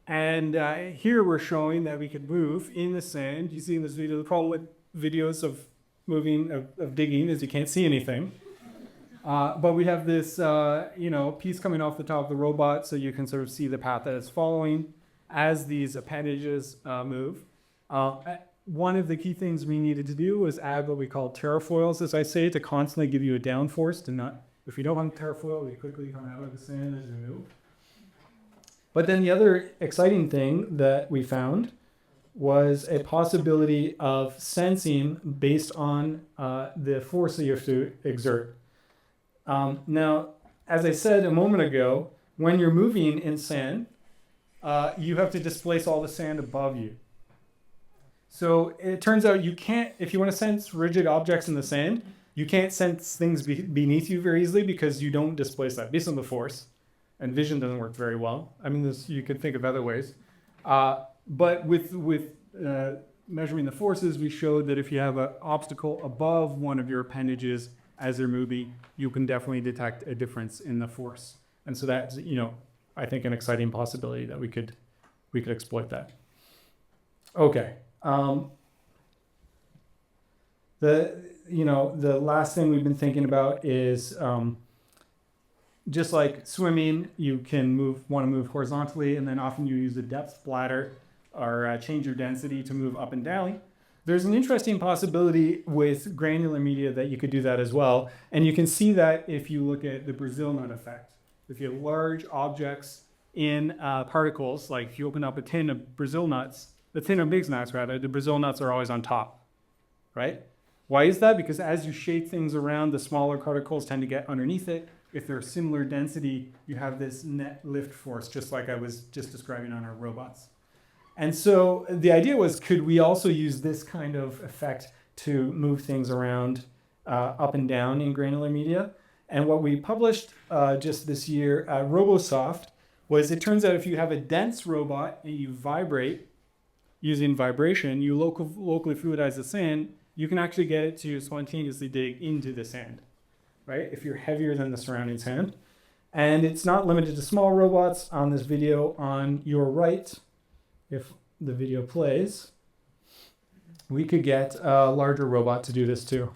Here we're showing that we can move in the sand. You see in this video, the problem with videos of digging is you can't see anything. But we have this, piece coming off the top of the robot, so you can sort of see the path that it's following as these appendages move. One of the key things we needed to do was add what we call terrafoils, as I say, to constantly give you a downforce. If you don't have a terrafoil, you quickly come out of the sand as you move. But then the other exciting thing that we found was a possibility of sensing based on the force that you have to exert. Now, as I said a moment ago, when you're moving in sand, you have to displace all the sand above you. So it turns out you can't, if you want to sense rigid objects in the sand, you can't sense things beneath you very easily because you don't displace that based on the force. And vision doesn't work very well. I mean, you could think of other ways. But with measuring the forces, we showed that if you have an obstacle above one of your appendages as they're moving, you can definitely detect a difference in the force. And so that's, I think an exciting possibility that we could exploit that. Okay. The last thing we've been thinking about is just like swimming, you can want to move horizontally, and then often you use a depth bladder or change your density to move up and down. There's an interesting possibility with granular media that you could do that as well. And you can see that if you look at the Brazil nut effect. If you have large objects in particles, like if you open up a tin of Brazil nuts, the tin of mixed nuts rather, the Brazil nuts are always on top, right? Why is that? Because as you shake things around, the smaller particles tend to get underneath it. If they're similar density, you have this net lift force, just like I was just describing on our robots. And so the idea was, could we also use this kind of effect to move things around up and down in granular media? And what we published just this year at RoboSoft was, it turns out if you have a dense robot and you vibrate using vibration, you locally fluidize the sand, you can actually get it to spontaneously dig into the sand, right? If you're heavier than the surrounding sand. And it's not limited to small robots. On this video on your right, if the video plays, we could get a larger robot to do this too.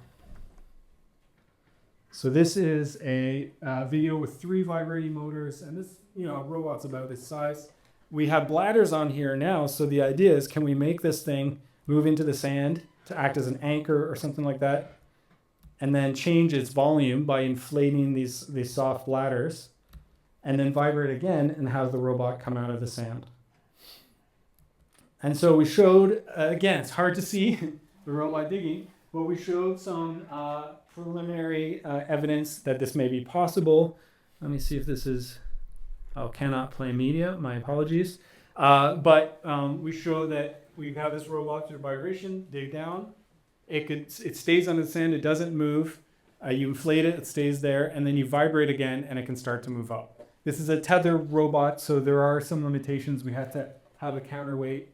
So this is a video with 3 vibrating motors, and this, a robot's about this size. We have bladders on here now, so the idea is, can we make this thing move into the sand to act as an anchor or something like that, and then change its volume by inflating these soft bladders, and then vibrate again and have the robot come out of the sand. And so we showed, again, it's hard to see the robot digging, but we showed some preliminary evidence that this may be possible. Let me see if this is, cannot play media, my apologies. But we show that we have this robot through vibration, dig down. It stays on the sand, it doesn't move. You inflate it, it stays there, and then you vibrate again, and it can start to move up. This is a tethered robot, so there are some limitations. We have to have a counterweight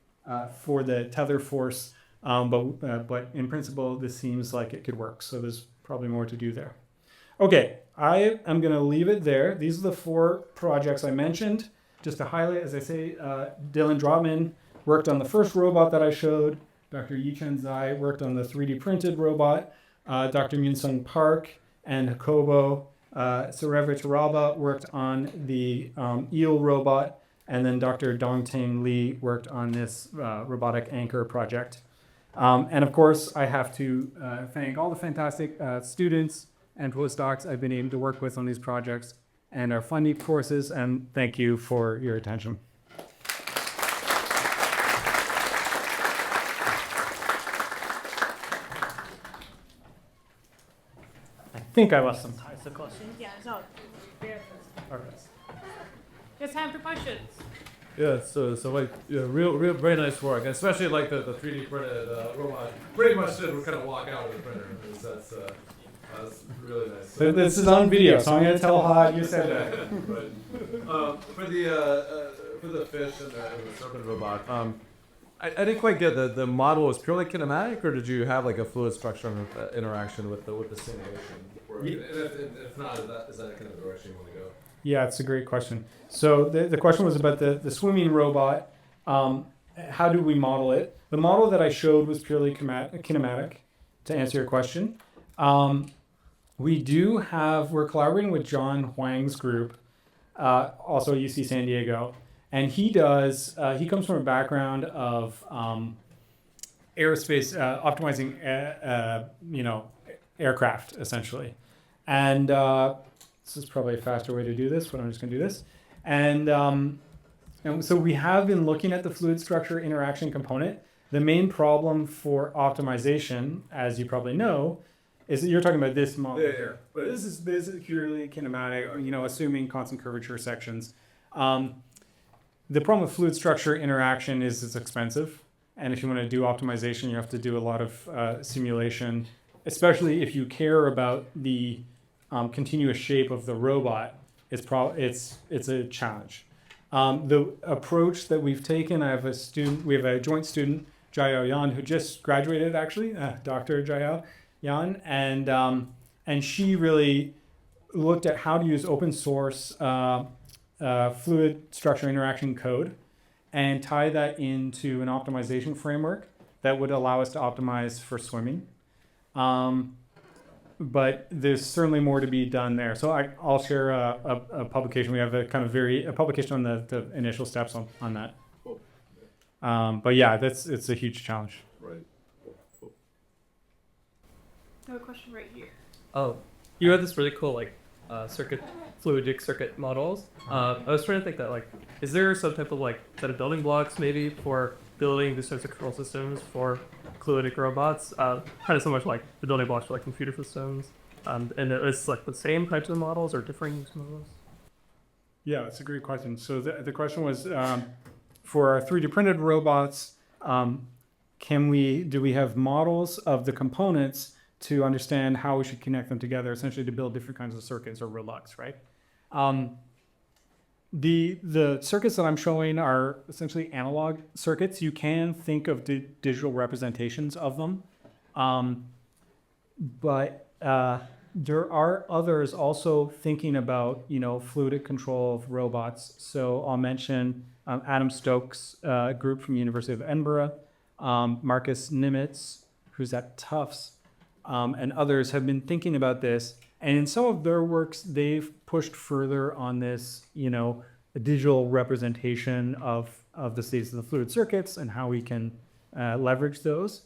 for the tether force, but in principle, this seems like it could work. So there's probably more to do there. Okay, I am going to leave it there. These are the 4 projects I mentioned. Just to highlight, as I say, Dylan Dropman worked on the first robot that I showed. Dr. Yichen Zai worked on the 3D printed robot. Dr. Myung-Sung Park and Jacobo Sarevich Raba worked on the eel robot. And then Dr. Dongting Lee worked on this robotic anchor project. And of course, I have to thank all the fantastic students and postdocs I've been able to work with on these projects and our funding courses. And thank you for your attention. I think I left some time for questions. Yeah, no. Okay. Just have the questions. Yeah, so like real very nice work, and especially like the 3D printed robot. Pretty much did kind of walk out of the printer. That's really nice. So this is on video, so I'm going to tell how you said that. Right. For the fish and the serpent robot, I didn't quite get the model was purely kinematic, or did you have like a fluid structure interaction with the simulation? If not, is that kind of the direction you want to go? Yeah, it's a great question. So the question was about the swimming robot. How do we model it? The model that I showed was purely kinematic, to answer your question. We're collaborating with John Huang's group, also UC San Diego. And he comes from a background of aerospace, optimizing, aircraft, essentially. And this is probably a faster way to do this, but I'm just going to do this. And so we have been looking at the fluid structure interaction component. The main problem for optimization, as you probably know, Is you're talking about this model? Yeah. Here. But this is purely kinematic. You know, assuming constant curvature sections. The problem with fluid structure interaction is it's expensive, and if you want to do optimization, you have to do a lot of simulation, especially if you care about the continuous shape of the robot. It's a challenge. The approach that we've taken, we have a joint student, Jayao Yan, who just graduated actually, Dr. Jayao Yan, and she really looked at how to use open source fluid structure interaction code and tie that into an optimization framework that would allow us to optimize for swimming. But there's certainly more to be done there. So I'll share a publication. We have a publication on the initial steps on that. Cool. But yeah, it's a huge challenge. Right. I have a question right here. Oh, you had this really cool fluidic circuit models. I was trying to think that is there some type of set of building blocks maybe for building these types of control systems for fluidic robots? Kind of so much like the building blocks for computer systems. And it's the same types of models or differing models? Yeah, that's a great question. So the question was, for our 3D printed robots, do we have models of the components to understand how we should connect them together, essentially to build different kinds of circuits or robots, right? The circuits that I'm showing are essentially analog circuits. You can think of digital representations of them, but there are others also thinking about fluidic control of robots. So I'll mention Adam Stokes' group from the University of Edinburgh, Marcus Nimitz, who's at Tufts, and others have been thinking about this. And in some of their works, they've pushed further on this, a digital representation of the states of the fluid circuits and how we can leverage those.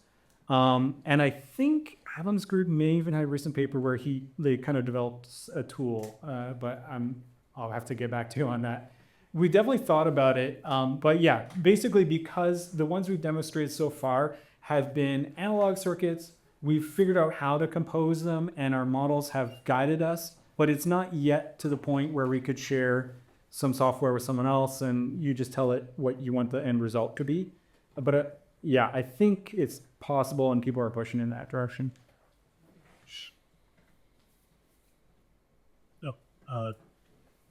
And I think Adam's group may even have a recent paper where they kind of developed a tool, but I'll have to get back to you on that. We definitely thought about it, but yeah, basically because the ones we've demonstrated so far have been analog circuits, we've figured out how to compose them and our models have guided us, but it's not yet to the point where we could share some software with someone else and you just tell it what you want the end result to be. But yeah, I think it's possible and people are pushing in that direction.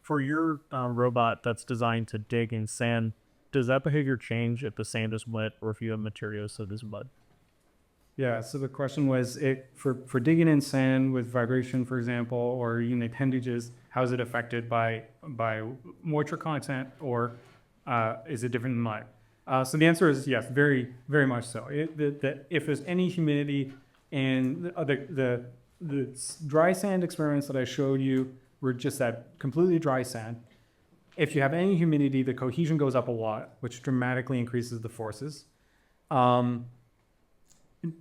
For your robot that's designed to dig in sand, does that behavior change if the sand is wet or if you have materials such as mud? Yeah, so the question was, for digging in sand with vibration, for example, or even appendages, how is it affected by moisture content, or is it different than mud? So the answer is yes, very, very much so. If there's any humidity, and the dry sand experiments that I showed you were just that completely dry sand. If you have any humidity, the cohesion goes up a lot, which dramatically increases the forces.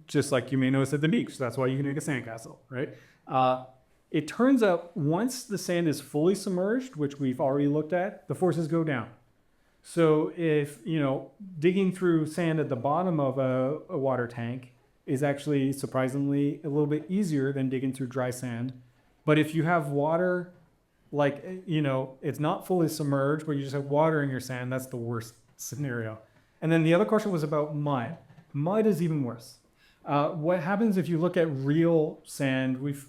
Just like you may notice at the beach. That's why you can make a sandcastle, right? It turns out once the sand is fully submerged, which we've already looked at, the forces go down. So if, digging through sand at the bottom of a water tank is actually surprisingly a little bit easier than digging through dry sand. But if you have water, it's not fully submerged, but you just have water in your sand, that's the worst scenario. And then the other question was about mud. Mud is even worse. What happens if you look at real sand? We've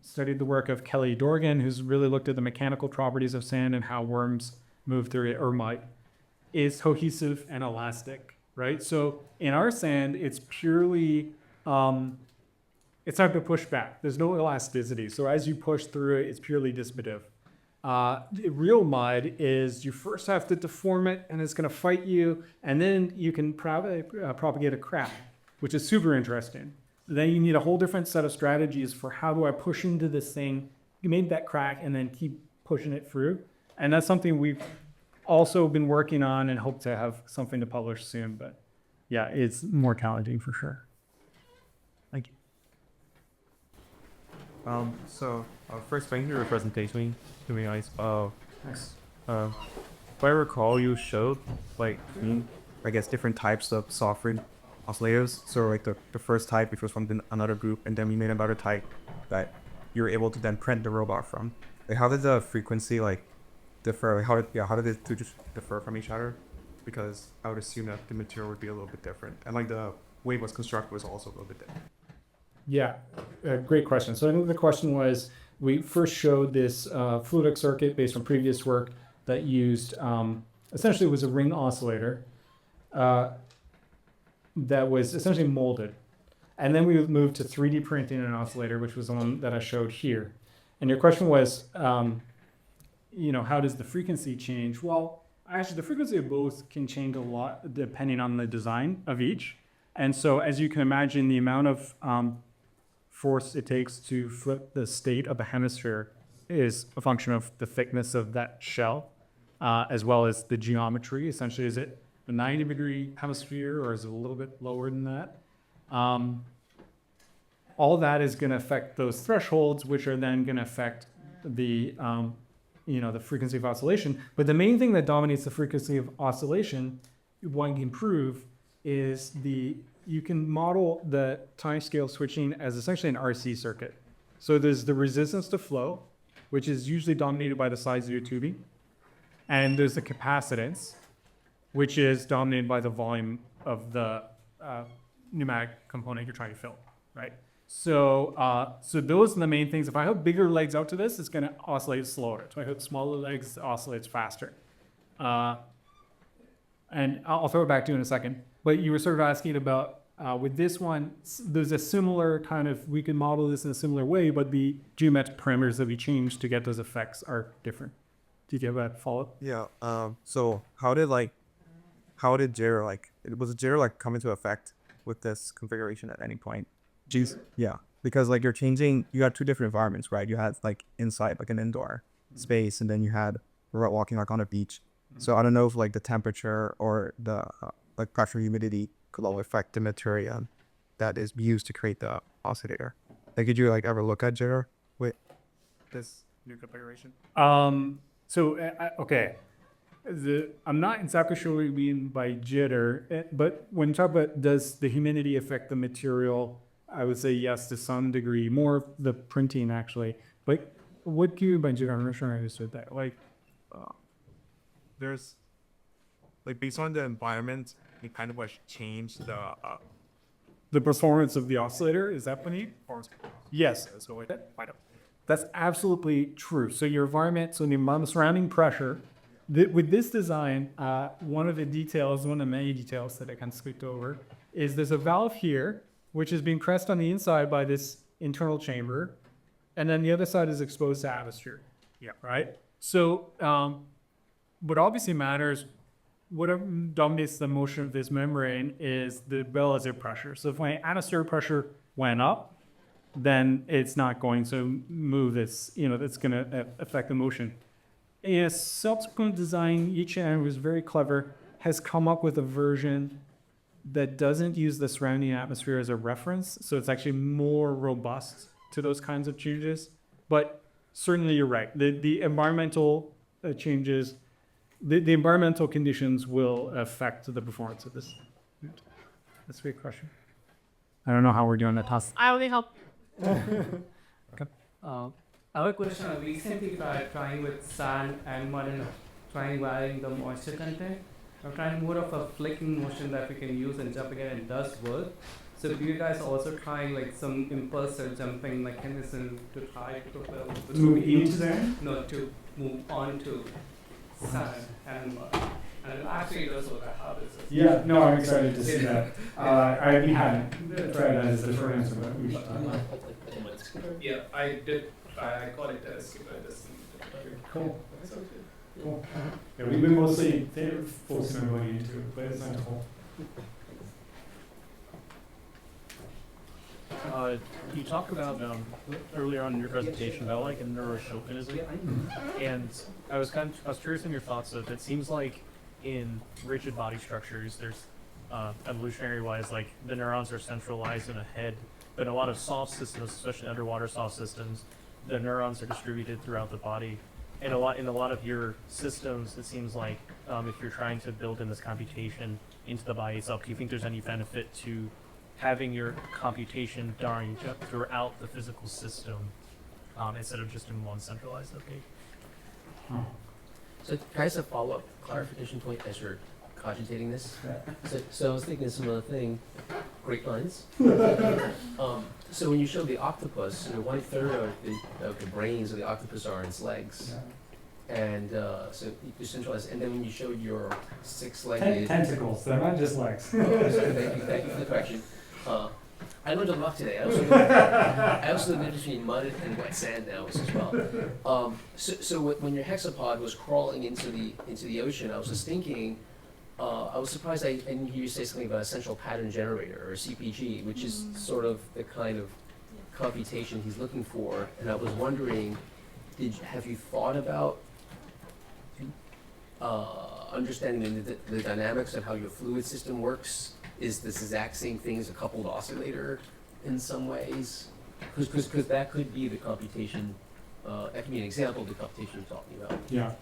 studied the work of Kelly Dorgan, who's really looked at the mechanical properties of sand and how worms move through it, or mud. Is cohesive and elastic, right? So in our sand, it's purely, it's hard to push back. There's no elasticity. So as you push through it, it's purely dissipative. Real mud is you first have to deform it and it's going to fight you, and then you can propagate a crack, which is super interesting. Then you need a whole different set of strategies for how do I push into this thing, make that crack, and then keep pushing it through. And that's something we've also been working on and hope to have something to publish soon. But yeah, it's more challenging for sure. Thank you. First, thank you for your presentation to me, guys. Nice. If I recall, you showed different types of software oscillators. So like the first type, which was from another group, and then we made another type that you're able to then print the robot from. Like how did the frequency like differ? Like how did it two just differ from each other? Because I would assume that the material would be a little bit different, and like the way it was constructed was also a little bit different. Yeah, great question. So I think the question was, we first showed this fluidic circuit based on previous work that used, essentially it was a ring oscillator that was essentially molded. And then we moved to 3D printing an oscillator, which was the one that I showed here. And your question was, how does the frequency change? Well, actually the frequency of both can change a lot depending on the design of each. And so as you can imagine, the amount of force it takes to flip the state of a hemisphere is a function of the thickness of that shell, as well as the geometry. Essentially, is it a 90-degree hemisphere or is it a little bit lower than that? All that is going to affect those thresholds, which are then going to affect the the frequency of oscillation. But the main thing that dominates the frequency of oscillation, one can prove, is you can model the time scale switching as essentially an RC circuit. So there's the resistance to flow, which is usually dominated by the size of your tubing. And there's the capacitance, which is dominated by the volume of the pneumatic component you're trying to fill, right? So those are the main things. If I hook bigger legs out to this, it's going to oscillate slower. If I hook smaller legs, it oscillates faster. And I'll throw it back to you in a second. But you were sort of asking about, with this one, there's a similar kind of, we can model this in a similar way, but the geometric parameters that we change to get those effects are different. Did you have a follow-up? Yeah. So how did jitter was jitter come into effect with this configuration at any point? Jeez. Yeah. Because you got two different environments, right? You had inside, an indoor space, and then you had walking on a beach. So I don't know if the temperature or the pressure, humidity could all affect the material that is used to create the oscillator. Did you ever look at jitter with this new configuration? Okay. I'm not exactly sure what you mean by jitter, but when you talk about does the humidity affect the material, I would say yes to some degree, more of the printing actually. But what do you mean by jitter? I'm not sure I understood that. There's based on the environment, it kind of changed the performance of the oscillator. Is that what you need? Yes. So that's absolutely true. So your environment, so the amount of surrounding pressure. With this design, one of the many details that I can skip over, is there's a valve here, which is being pressed on the inside by this internal chamber, and then the other side is exposed to atmosphere. Yeah. Right? So what obviously matters, what dominates the motion of this membrane is the relative pressure. So if my atmospheric pressure went up, then it's not going to move this, that's going to affect the motion. A subsequent design, Yichen was very clever, has come up with a version that doesn't use the surrounding atmosphere as a reference. So it's actually more robust to those kinds of changes. But certainly you're right. The environmental changes, the environmental conditions will affect the performance of this. That's a great question. I don't know how we're doing that task. I only help. Okay. Our question, we recently tried trying with sand and mud and trying varying the moisture content. We're trying more of a flicking motion that we can use and jumping it, and it does work. So do you guys also trying some impulse or jumping mechanism to try to propel the Move into there? No, to move onto sand and mud. And actually it does work. How does it? Yeah, no, I'm excited to see that. We haven't tried that as the short answer, but we should. Yeah, I did try. I call it a skipper. Cool. Cool. Yeah, we've been mostly focusing on going into it, but it's not cool. You talked about earlier on in your presentation about a neurochauvinism, and I was curious in your thoughts of it. Seems like in rigid body structures, there's evolutionary wise, the neurons are centralized in a head, but in a lot of soft systems, especially underwater soft systems, the neurons are distributed throughout the body. in a lot of your systems, it seems like if you're trying to build in this computation into the body itself, do you think there's any benefit to having your computation throughout the physical system instead of just in one centralized location? So can I ask a follow-up clarification point as you're cogitating this? So I was thinking of some other thing, great lines. So when you showed the octopus, 1/3 of the brains of the octopus are in its legs. And so you centralize, and then when you showed your six-legged... Tentacles, they're not just legs. Thank you for the correction. I learned a lot today. I also learned between mud and wet sand now as well. So when your hexapod was crawling into the ocean, I was just thinking, I was surprised I didn't hear you say something about a central pattern generator, or CPG, which is sort of the kind of computation he's looking for. And I was wondering, have you thought about understanding the dynamics of how your fluid system works? Is this exact same thing as a coupled oscillator in some ways? Because that could be the computation, that could be an example of the computation you're talking about. Yeah.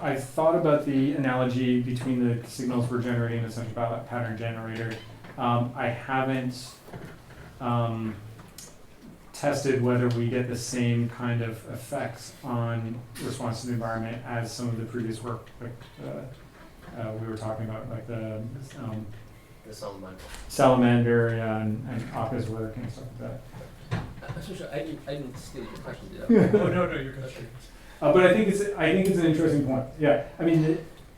I've thought about the analogy between the signals we're generating in the central pattern generator. I haven't tested whether we get the same kind of effects on response to the environment as some of the previous work, like we were talking about, like the salamander and Aka's work and stuff like that. I'm so sure I didn't state your question, did I? Oh no, you're good. But I think it's an interesting point. Yeah, I mean,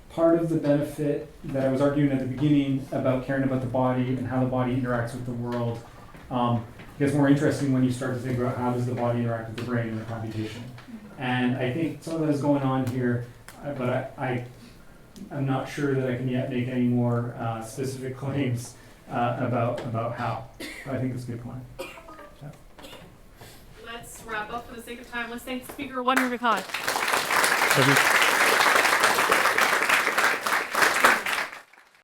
part of the benefit that I was arguing at the beginning about caring about the body and how the body interacts with the world gets more interesting when you start to think about how does the body interact with the brain in the computation. And I think some of that is going on here, but I'm not sure that I can yet make any more specific claims about how. But I think it's a good point. Let's wrap up for the sake of time. Let's thank speaker one Rubicon. Thank you.